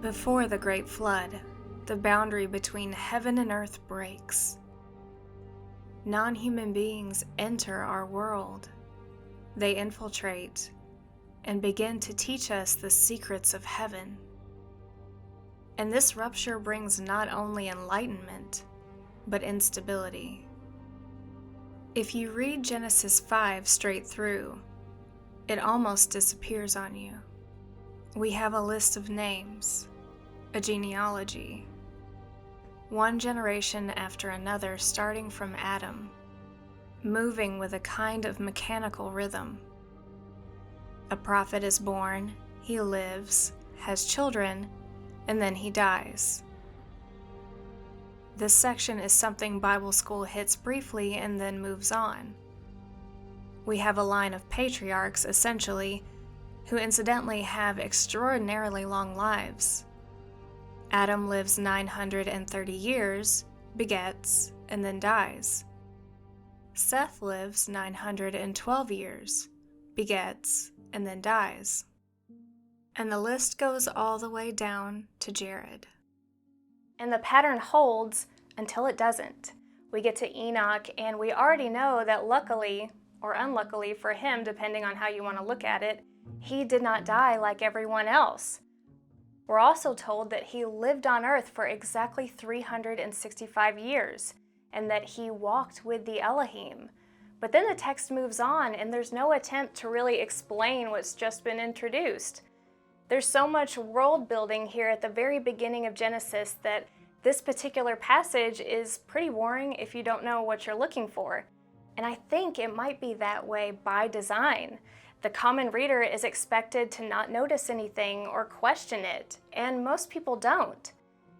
Before the Great Flood, the boundary between heaven and earth breaks. Non-human beings enter our world. They infiltrate and begin to teach us the secrets of heaven. And this rupture brings not only enlightenment, but instability. If you read Genesis 5 straight through, it almost disappears on you. We have a list of names, a genealogy, one generation after another starting from Adam, moving with a kind of mechanical rhythm. A prophet is born, he lives, has children, and then he dies. This section is something Bible school hits briefly and then moves on. We have a line of patriarchs, essentially, who incidentally have extraordinarily long lives. Adam lives 930 years, begets, and then dies. Seth lives 912 years, begets, and then dies. And the list goes all the way down to Jared. And the pattern holds until it doesn't. We get to Enoch, and we already know that luckily, or unluckily for him, depending on how you want to look at it, he did not die like everyone else. We're also told that he lived on earth for exactly 365 years, and that he walked with the Elohim. But then the text moves on, and there's no attempt to really explain what's just been introduced. There's so much world building here at the very beginning of Genesis that this particular passage is pretty boring if you don't know what you're looking for. And I think it might be that way by design. The common reader is expected to not notice anything or question it, and most people don't.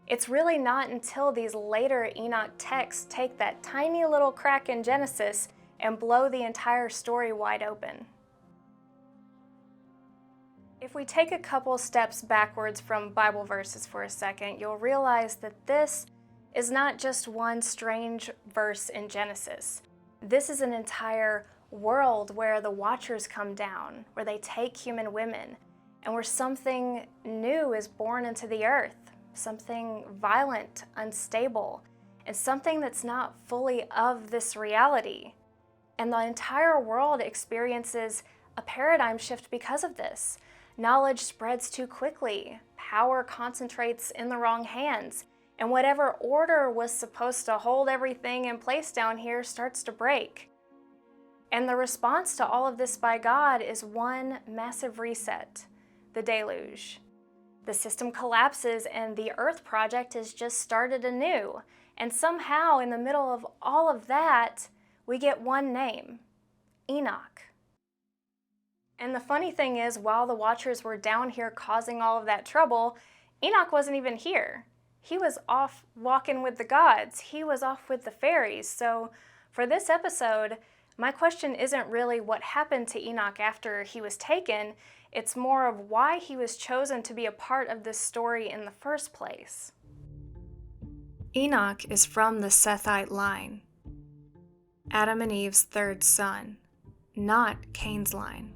It's really not until these later Enoch texts take that tiny little crack in Genesis and blow the entire story wide open. If we take a couple steps backwards from Bible verses for a second, you'll realize that this is not just one strange verse in Genesis. This is an entire world where the Watchers come down, where they take human women, and where something new is born into the earth, something violent, unstable, and something that's not fully of this reality. And the entire world experiences a paradigm shift because of this. Knowledge spreads too quickly, power concentrates in the wrong hands, and whatever order was supposed to hold everything in place down here starts to break. And the response to all of this by God is one massive reset, the deluge. The system collapses and the Earth Project has just started anew. And somehow in the middle of all of that, we get one name, Enoch. And the funny thing is, while the Watchers were down here causing all of that trouble, Enoch wasn't even here. He was off walking with the gods. He was off with the fairies. So for this episode, my question isn't really what happened to Enoch after he was taken, it's more of why he was chosen to be a part of this story in the first place. Enoch is from the Sethite line, Adam and Eve's third son, not Cain's line.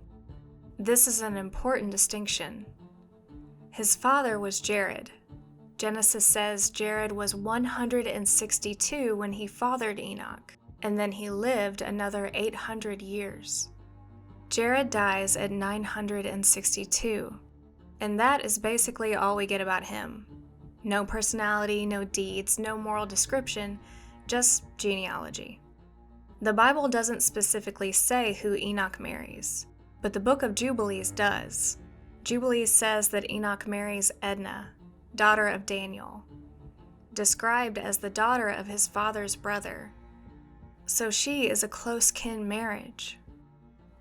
This is an important distinction. His father was Jared. Genesis says Jared was 162 when he fathered Enoch, and then he lived another 800 years. Jared dies at 962, and that is basically all we get about him. No personality, no deeds, no moral description, just genealogy. The Bible doesn't specifically say who Enoch marries, but the Book of Jubilees does. Jubilees says that Enoch marries Edna, daughter of Daniel, described as the daughter of his father's brother. So she is a close kin marriage,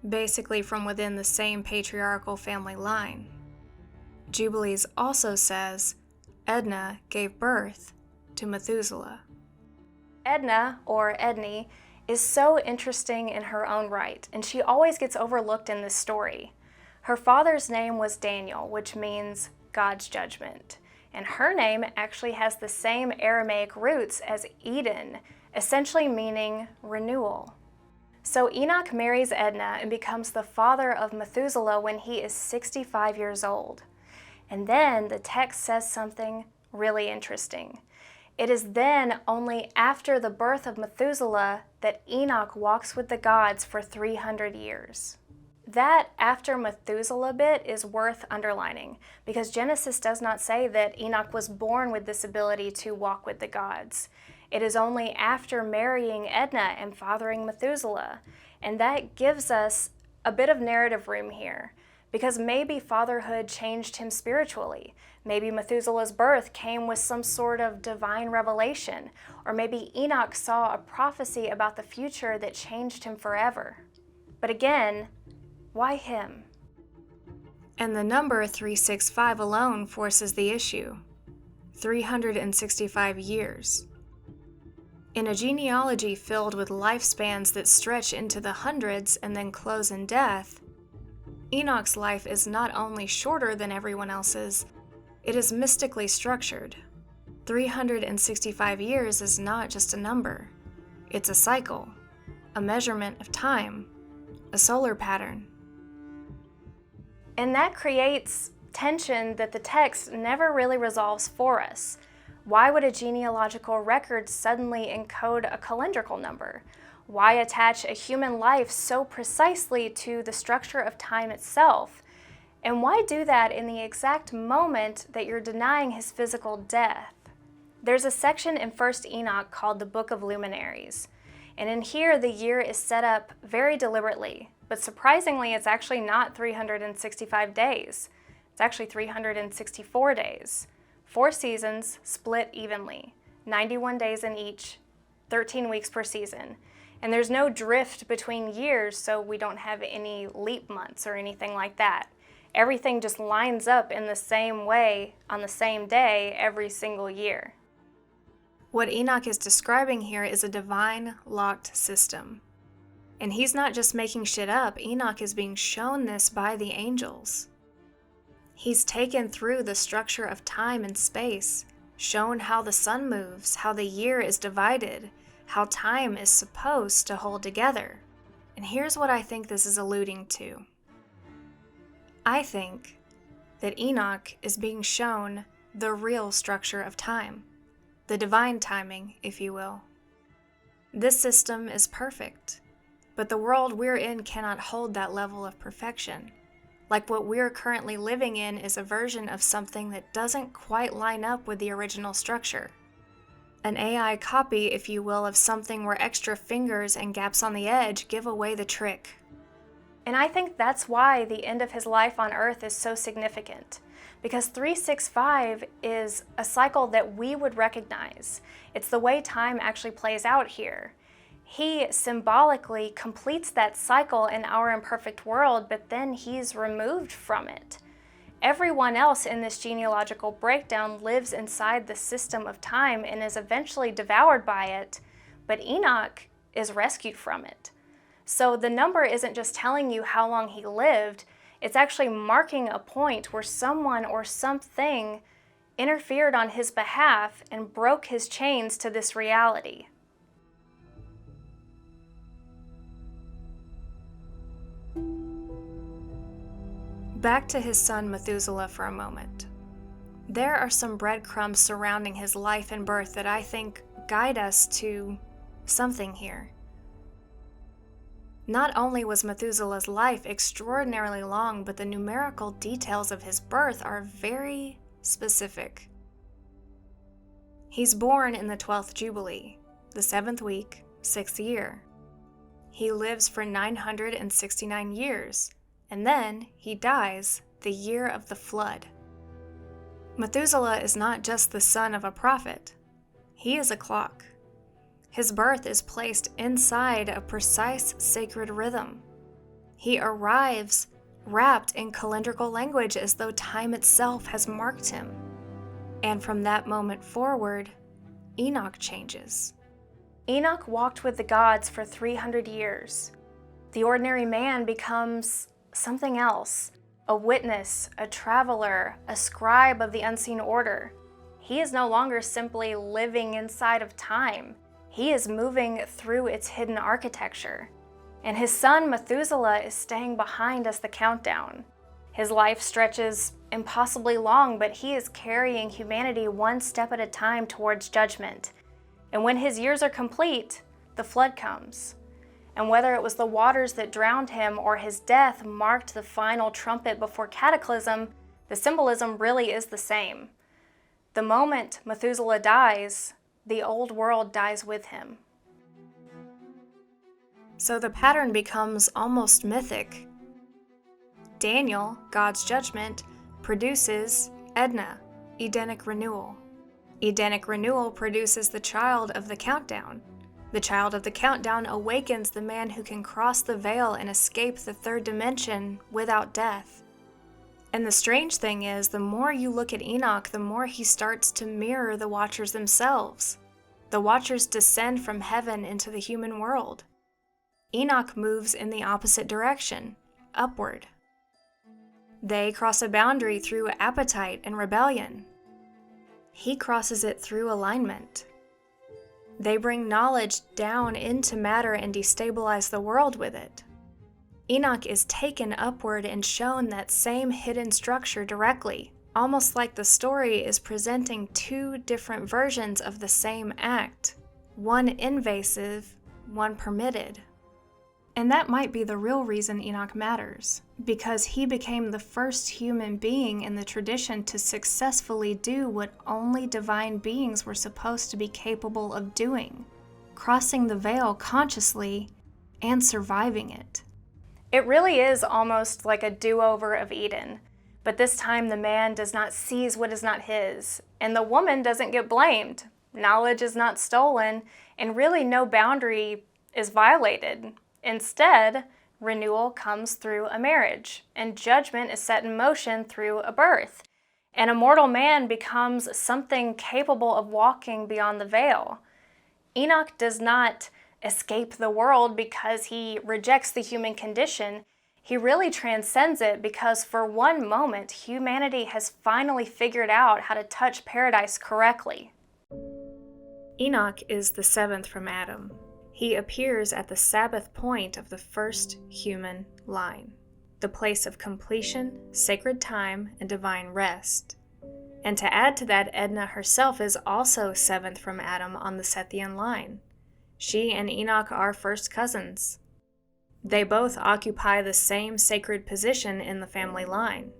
basically from within the same patriarchal family line. Jubilees also says Edna gave birth to Methuselah. Edna, or Edney, is so interesting in her own right, and she always gets overlooked in this story. Her father's name was Daniel, which means God's judgment, and her name actually has the same Aramaic roots as Eden, essentially meaning renewal. So Enoch marries Edna and becomes the father of Methuselah when he is 65 years old. And then the text says something really interesting. It is then only after the birth of Methuselah that Enoch walks with the gods for 300 years. That after Methuselah bit is worth underlining, because Genesis does not say that Enoch was born with this ability to walk with the gods. It is only after marrying Edna and fathering Methuselah, and that gives us a bit of narrative room here, because maybe fatherhood changed him spiritually. Maybe Methuselah's birth came with some sort of divine revelation, or maybe Enoch saw a prophecy about the future that changed him forever. But again, why him? And the number 365 alone forces the issue. 365 years. In a genealogy filled with lifespans that stretch into the hundreds and then close in death, Enoch's life is not only shorter than everyone else's, it is mystically structured. 365 years is not just a number. It's a cycle, a measurement of time, a solar pattern. And that creates tension that the text never really resolves for us. Why would a genealogical record suddenly encode a calendrical number? Why attach a human life so precisely to the structure of time itself? And why do that in the exact moment that you're denying his physical death? There's a section in 1st Enoch called the Book of Luminaries. And in here, the year is set up very deliberately. But surprisingly, it's actually not 365 days. It's actually 364 days. 4 seasons split evenly, 91 days in each, 13 weeks per season. And there's no drift between years, so we don't have any leap months or anything like that. Everything just lines up in the same way on the same day every single year. What Enoch is describing here is a divine locked system. And he's not just making shit up, Enoch is being shown this by the angels. He's taken through the structure of time and space, shown how the sun moves, how the year is divided, how time is supposed to hold together. And here's what I think this is alluding to. I think that Enoch is being shown the real structure of time, the divine timing, if you will. This system is perfect, but the world we're in cannot hold that level of perfection. Like what we're currently living in is a version of something that doesn't quite line up with the original structure. An AI copy, if you will, of something where extra fingers and gaps on the edge give away the trick. And I think that's why the end of his life on earth is so significant. Because 365 is a cycle that we would recognize. It's the way time actually plays out here. He symbolically completes that cycle in our imperfect world, but then he's removed from it. Everyone else in this genealogical breakdown lives inside the system of time and is eventually devoured by it, but Enoch is rescued from it. So the number isn't just telling you how long he lived, it's actually marking a point where someone or something interfered on his behalf and broke his chains to this reality. Back to his son Methuselah for a moment. There are some breadcrumbs surrounding his life and birth that I think guide us to something here. Not only was Methuselah's life extraordinarily long, but the numerical details of his birth are very specific. He's born in the 12th Jubilee, the 7th week, 6th year. He lives for 969 years, and then he dies the year of the flood. Methuselah is not just the son of a prophet. He is a clock. His birth is placed inside a precise sacred rhythm. He arrives wrapped in calendrical language as though time itself has marked him. And from that moment forward, Enoch changes. Enoch walked with the gods for 300 years. The ordinary man becomes something else, a witness, a traveler, a scribe of the unseen order. He is no longer simply living inside of time. He is moving through its hidden architecture. And his son Methuselah is staying behind as the countdown. His life stretches impossibly long, but he is carrying humanity one step at a time towards judgment. And when his years are complete, the flood comes. And whether it was the waters that drowned him or his death marked the final trumpet before cataclysm, the symbolism really is the same. The moment Methuselah dies, the old world dies with him. So the pattern becomes almost mythic. Daniel, God's judgment, produces Edna, Edenic renewal. Edenic renewal produces the child of the countdown. The child of the countdown awakens the man who can cross the veil and escape the third dimension without death. And the strange thing is, the more you look at Enoch, the more he starts to mirror the Watchers themselves. The Watchers descend from heaven into the human world. Enoch moves in the opposite direction, upward. They cross a boundary through appetite and rebellion. He crosses it through alignment. They bring knowledge down into matter and destabilize the world with it. Enoch is taken upward and shown that same hidden structure directly, almost like the story is presenting two different versions of the same act, one invasive, one permitted. And that might be the real reason Enoch matters, because he became the first human being in the tradition to successfully do what only divine beings were supposed to be capable of doing, crossing the veil consciously and surviving it. It really is almost like a do-over of Eden, but this time the man does not seize what is not his, and the woman doesn't get blamed. Knowledge is not stolen, and really no boundary is violated. Instead, renewal comes through a marriage, and judgment is set in motion through a birth. And a mortal man becomes something capable of walking beyond the veil. Enoch does not escape the world because he rejects the human condition. He really transcends it because for one moment, humanity has finally figured out how to touch paradise correctly. Enoch is the seventh from Adam. He appears at the Sabbath point of the first human line, the place of completion, sacred time, and divine rest. And to add to that, Edna herself is also seventh from Adam on the Sethian line. She and Enoch are first cousins. They both occupy the same sacred position in the family line.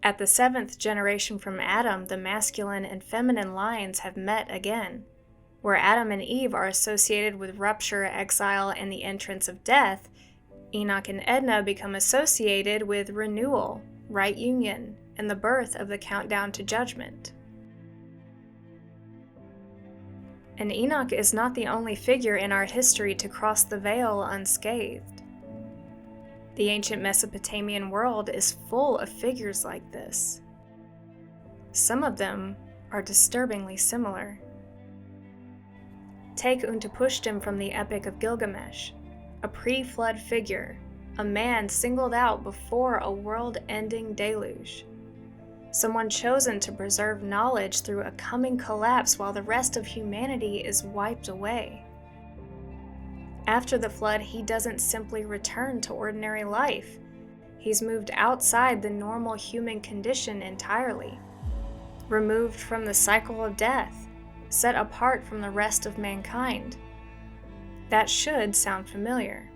At the seventh generation from Adam, the masculine and feminine lines have met again. Where Adam and Eve are associated with rupture, exile, and the entrance of death, Enoch and Edna become associated with renewal, right union, and the birth of the countdown to judgment. And Enoch is not the only figure in our history to cross the veil unscathed. The ancient Mesopotamian world is full of figures like this. Some of them are disturbingly similar. Take Utnapishtim from the Epic of Gilgamesh, a pre-flood figure, a man singled out before a world-ending deluge. Someone chosen to preserve knowledge through a coming collapse while the rest of humanity is wiped away. After the flood, he doesn't simply return to ordinary life. He's moved outside the normal human condition entirely, removed from the cycle of death, set apart from the rest of mankind. That should sound familiar.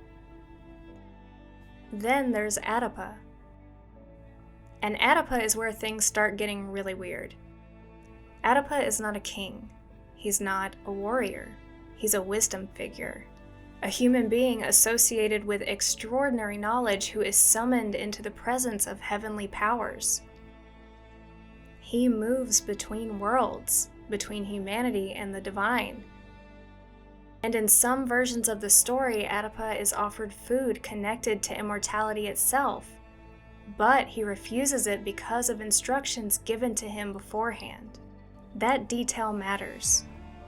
Then there's Adapa. And Adapa is where things start getting really weird. Adapa is not a king. He's not a warrior. He's a wisdom figure. A human being associated with extraordinary knowledge who is summoned into the presence of heavenly powers. He moves between worlds, between humanity and the divine. And in some versions of the story, Adapa is offered food connected to immortality itself, but he refuses it because of instructions given to him beforehand. That detail matters,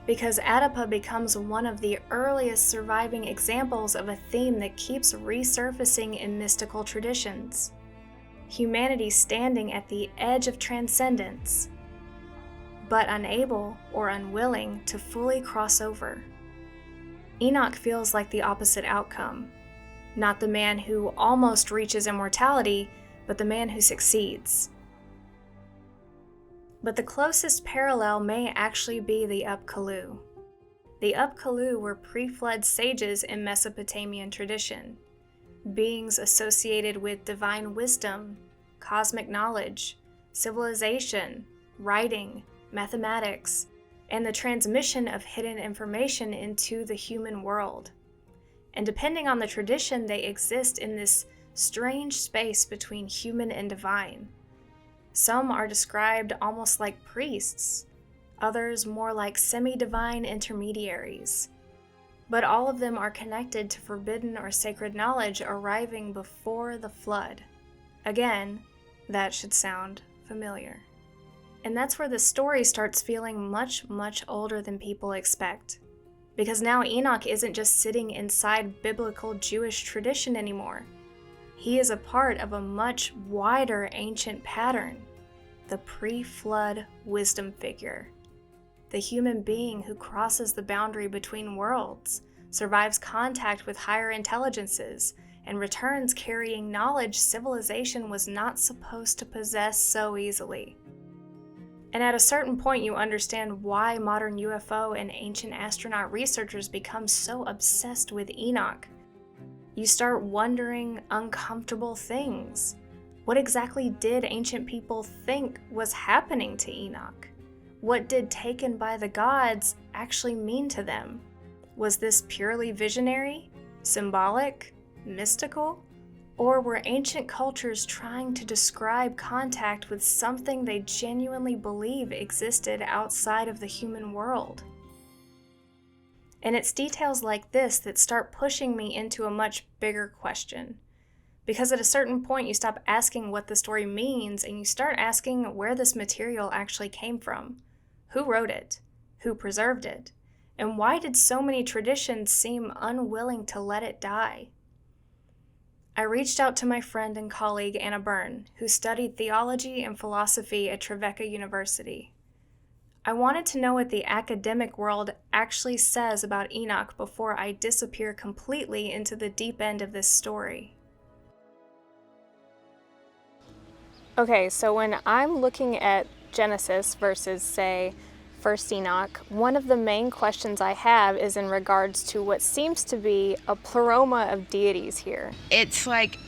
because Adapa becomes one of the earliest surviving examples of a theme that keeps resurfacing in mystical traditions. Humanity standing at the edge of transcendence, but unable or unwilling to fully cross over. Enoch feels like the opposite outcome. Not the man who almost reaches immortality, but the man who succeeds. But the closest parallel may actually be the Upkalu. The Upkalu were pre-flood sages in Mesopotamian tradition, beings associated with divine wisdom, cosmic knowledge, civilization, writing, mathematics, and the transmission of hidden information into the human world. And depending on the tradition, they exist in this strange space between human and divine. Some are described almost like priests, others more like semi-divine intermediaries. But all of them are connected to forbidden or sacred knowledge arriving before the flood. Again, that should sound familiar. And that's where the story starts feeling much, much older than people expect. Because now Enoch isn't just sitting inside biblical Jewish tradition anymore. He is a part of a much wider ancient pattern, the pre-flood wisdom figure. The human being who crosses the boundary between worlds, survives contact with higher intelligences, and returns carrying knowledge civilization was not supposed to possess so easily. And at a certain point, you understand why modern UFO and ancient astronaut researchers become so obsessed with Enoch. You start wondering uncomfortable things. What exactly did ancient people think was happening to Enoch? What did taken by the gods actually mean to them? Was this purely visionary, symbolic, mystical? Or were ancient cultures trying to describe contact with something they genuinely believe existed outside of the human world? And it's details like this that start pushing me into a much bigger question. Because at a certain point, you stop asking what the story means and you start asking where this material actually came from. Who wrote it? Who preserved it? And why did so many traditions seem unwilling to let it die? I reached out to my friend and colleague Anna Byrne, who studied theology and philosophy at Trevecca University. I wanted to know what the academic world actually says about Enoch before I disappear completely into the deep end of this story. Okay, so when I'm looking at Genesis versus, say, First Enoch, one of the main questions I have is in regards to what seems to be a pleroma of deities here. It's like,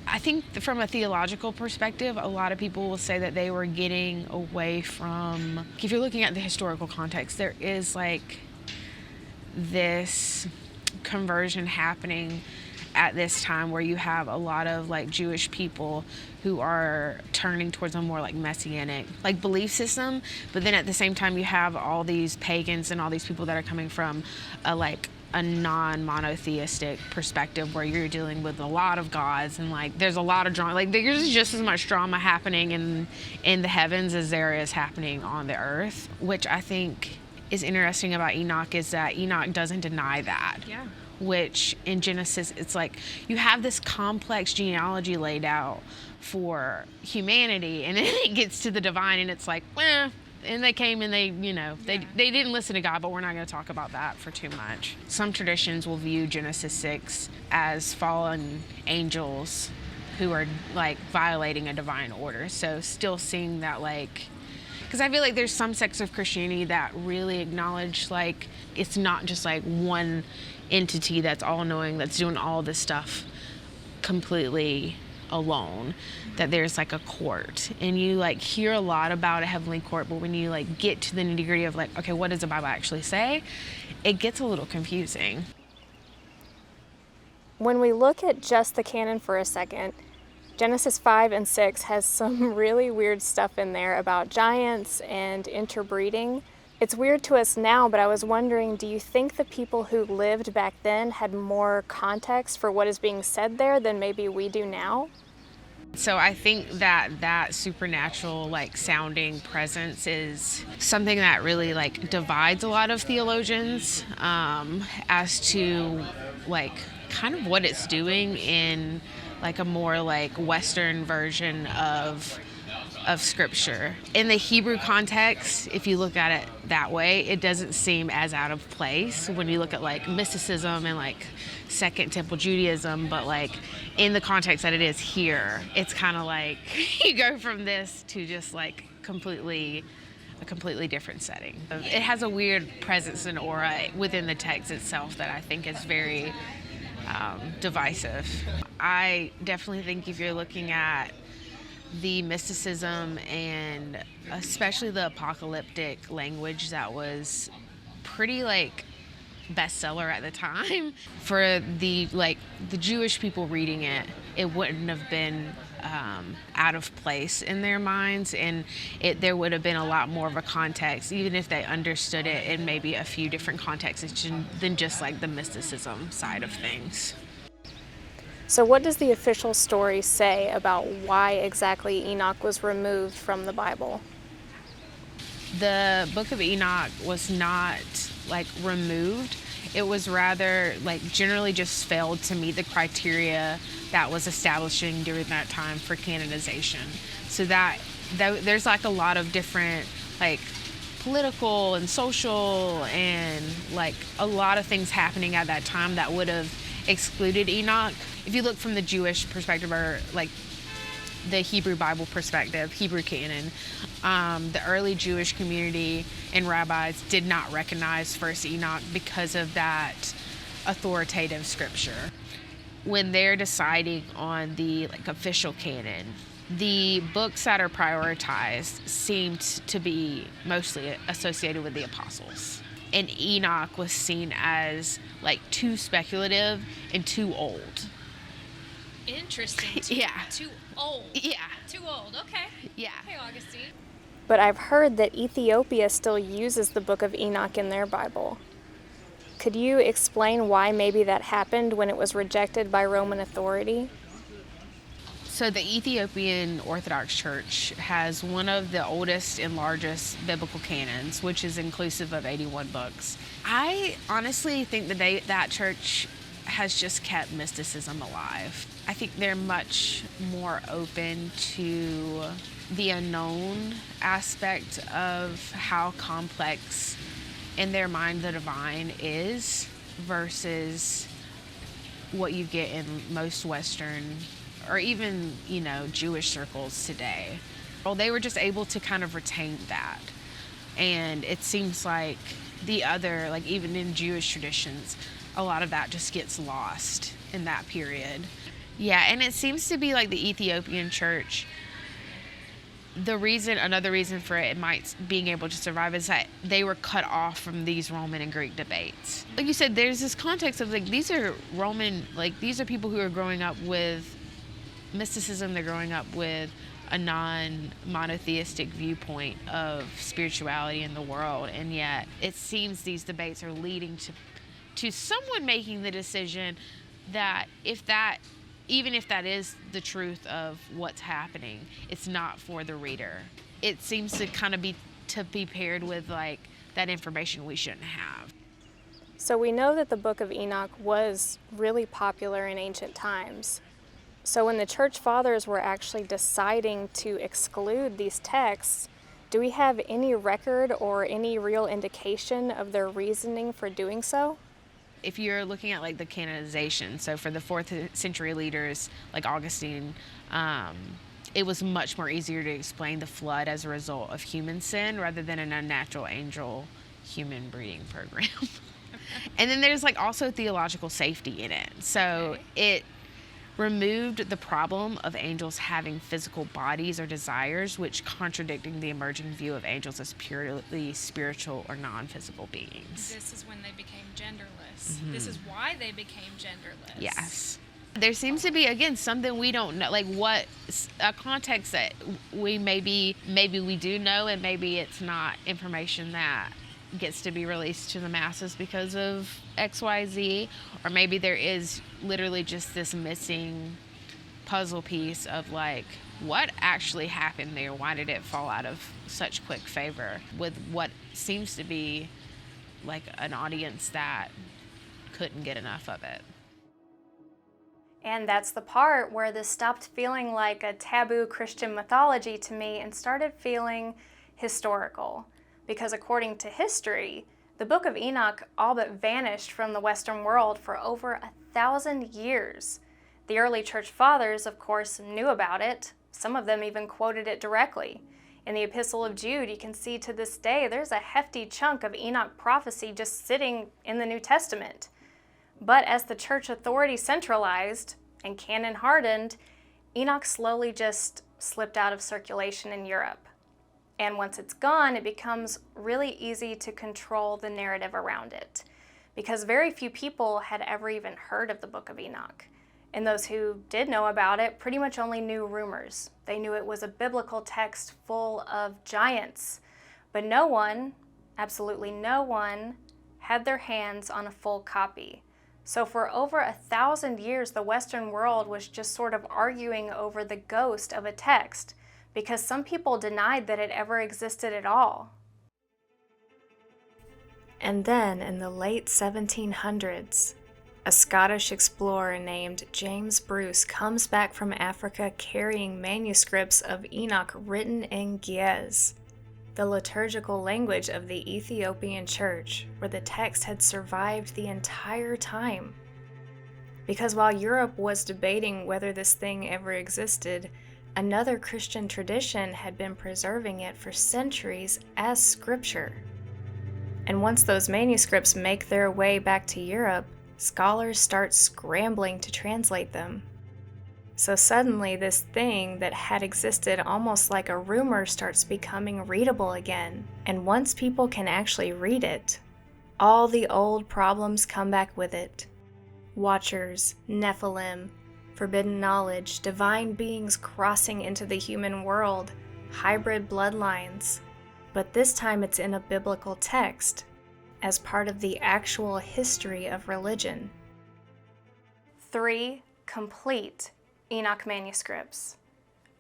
I think from a theological perspective, a lot of people will say that they were getting away from, if you're looking at the historical context, there is like this conversion happening at this time where you have a lot of like Jewish people who are turning towards a more like messianic like belief system, but then at the same time you have all these pagans and all these people that are coming from a non-monotheistic perspective where you're dealing with a lot of gods and like there's a lot of drama, like there's just as much drama happening in the heavens as there is happening on the earth, which I think is interesting about Enoch is that Enoch doesn't deny that. Yeah. Which in Genesis, it's like you have this complex genealogy laid out for humanity, and then it gets to the divine, and it's like, well, and they came and they didn't listen to God, but we're not going to talk about that for too much. Some traditions will view Genesis 6 as fallen angels who are like violating a divine order. So still seeing that like, because I feel like there's some sects of Christianity that really acknowledge like it's not just like one entity that's all-knowing, that's doing all this stuff completely alone, that there's like a court, and you like hear a lot about a heavenly court, but when you like get to the nitty-gritty of like, okay, what does the Bible actually say, it gets a little confusing. When we look at just the canon for a second, Genesis 5 and 6 has some really weird stuff in there about giants and interbreeding. It's weird to us now, but I was wondering, do you think the people who lived back then had more context for what is being said there than maybe we do now? So I think that supernatural like sounding presence is something that really like divides a lot of theologians as to like kind of what it's doing in like a more like Western version of of scripture. In the Hebrew context, if you look at it that way, it doesn't seem as out of place when you look at like mysticism and like Second Temple Judaism, but like in the context that it is here, it's kind of like you go from this to just like a completely different setting. It has a weird presence and aura within the text itself that I think is very divisive. I definitely think if you're looking at the mysticism and especially the apocalyptic language that was pretty like bestseller at the time, for the Jewish people reading it, it wouldn't have been out of place in their minds, and there would have been a lot more of a context, even if they understood it in maybe a few different contexts than just like the mysticism side of things. So what does the official story say about why exactly Enoch was removed from the Bible? The Book of Enoch was not like removed. It was rather like generally just failed to meet the criteria that was establishing during that time for canonization. So that there's like a lot of different like political and social and like a lot of things happening at that time that would have excluded Enoch. If you look from the Jewish perspective or like the Hebrew Bible perspective, Hebrew canon, the early Jewish community and rabbis did not recognize first Enoch because of that authoritative scripture. When they're deciding on the like official canon, the books that are prioritized seemed to be mostly associated with the apostles. And Enoch was seen as like too speculative and too old. Interesting. Yeah. Too old. Yeah. Too old. Okay. Yeah. Hey, Augustine. But I've heard that Ethiopia still uses the Book of Enoch in their Bible. Could you explain why maybe that happened when it was rejected by Roman authority? So the Ethiopian Orthodox Church has one of the oldest and largest biblical canons, which is inclusive of 81 books. I honestly think that that church has just kept mysticism alive. I think they're much more open to the unknown aspect of how complex in their mind the divine is versus what you get in most Western or even, Jewish circles today. Well, they were just able to kind of retain that. And it seems like the other, like even in Jewish traditions, a lot of that just gets lost in that period. Yeah, and it seems to be like the Ethiopian church, another reason for it being able to survive is that they were cut off from these Roman and Greek debates. Like you said, there's this context of like, these are people who are growing up with mysticism, they're growing up with a non-monotheistic viewpoint of spirituality in the world, and yet it seems these debates are leading to someone making the decision that even if that is the truth of what's happening, it's not for the reader. It seems to kind of be paired with like that information we shouldn't have. So we know that the Book of Enoch was really popular in ancient times. So when the church fathers were actually deciding to exclude these texts, do we have any record or any real indication of their reasoning for doing so? If you're looking at like the canonization, so for the 4th century leaders like Augustine, it was much more easier to explain the flood as a result of human sin rather than an unnatural angel human breeding program. And then there's like also theological safety in it. So it removed the problem of angels having physical bodies or desires, which contradicting the emerging view of angels as purely spiritual or non-physical beings. This is when they became genderless. Mm-hmm. This is why they became genderless. Yes. There seems to be, again, something we don't know, like what, a context that maybe we do know, and maybe it's not information that gets to be released to the masses because of XYZ, or maybe there is literally just this missing puzzle piece of like, what actually happened there? Why did it fall out of such quick favor with what seems to be like an audience that couldn't get enough of it? And that's the part where this stopped feeling like a taboo Christian mythology to me and started feeling historical. Because according to history, the Book of Enoch all but vanished from the Western world for over 1,000 years. The early church fathers, of course, knew about it. Some of them even quoted it directly. In the Epistle of Jude, you can see to this day there's a hefty chunk of Enoch prophecy just sitting in the New Testament. But as the church authority centralized and canon hardened, Enoch slowly just slipped out of circulation in Europe. And once it's gone, it becomes really easy to control the narrative around it, because very few people had ever even heard of the Book of Enoch. And those who did know about it pretty much only knew rumors. They knew it was a biblical text full of giants, but no one, absolutely no one, had their hands on a full copy. So for over 1,000 years, the Western world was just sort of arguing over the ghost of a text, because some people denied that it ever existed at all. And then in the late 1700s, a Scottish explorer named James Bruce comes back from Africa carrying manuscripts of Enoch written in Ge'ez, the liturgical language of the Ethiopian church, where the text had survived the entire time. Because while Europe was debating whether this thing ever existed, another Christian tradition had been preserving it for centuries as scripture. And once those manuscripts make their way back to Europe, scholars start scrambling to translate them. So suddenly this thing that had existed almost like a rumor starts becoming readable again. And once people can actually read it, all the old problems come back with it. Watchers, Nephilim, forbidden knowledge, divine beings crossing into the human world, hybrid bloodlines. But this time it's in a biblical text, as part of the actual history of religion. 3 complete Enoch manuscripts.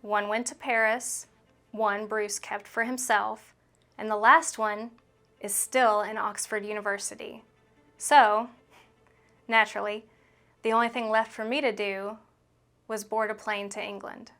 1 went to Paris, 1 Bruce kept for himself, and the last one is still in Oxford University. So, naturally, the only thing left for me to do was board a plane to England.